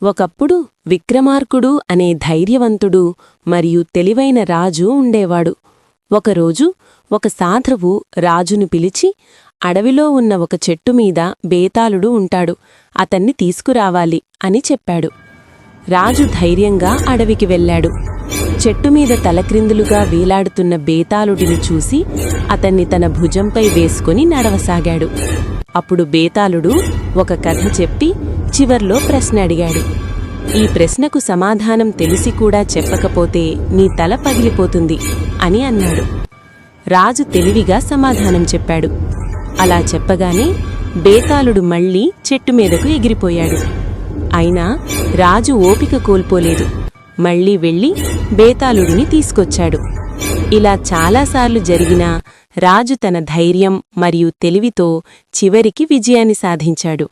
ఒకప్పుడు విక్రమార్కుడు అనే ధైర్యవంతుడు మరియు తెలివైన రాజు ఉండేవాడు. ఒకరోజు ఒక సాధువు రాజును పిలిచి, అడవిలో ఉన్న ఒక చెట్టుమీద బేతాళుడు ఉంటాడు, అతన్ని తీసుకురావాలి అని చెప్పాడు. రాజు ధైర్యంగా అడవికి వెళ్ళాడు. చెట్టుమీద తలక్రిందులుగా వేలాడుతున్న బేతాళుడిని చూసి అతన్ని తన భుజంపై వేసుకుని నడవసాగాడు. అప్పుడు బేతాళుడు ఒక కథ చెప్పి చివర్లో ప్రశ్న అడిగాడు. ఈ ప్రశ్నకు సమాధానం తెలిసి కూడా చెప్పకపోతే నీ తల పగిలిపోతుంది అని అన్నాడు. రాజు తెలివిగా సమాధానం చెప్పాడు. అలా చెప్పగానే బేతాళుడు మళ్లీ చెట్టుమీదకు ఎగిరిపోయాడు. అయినా రాజు ఓపిక కోల్పోలేదు. మళ్లీ వెళ్లి బేతాళుడిని తీసుకొచ్చాడు. ఇలా చాలాసార్లు జరిగినా రాజు తన ధైర్యం మరియు తెలివితో చివరికి విజయాన్ని సాధించాడు.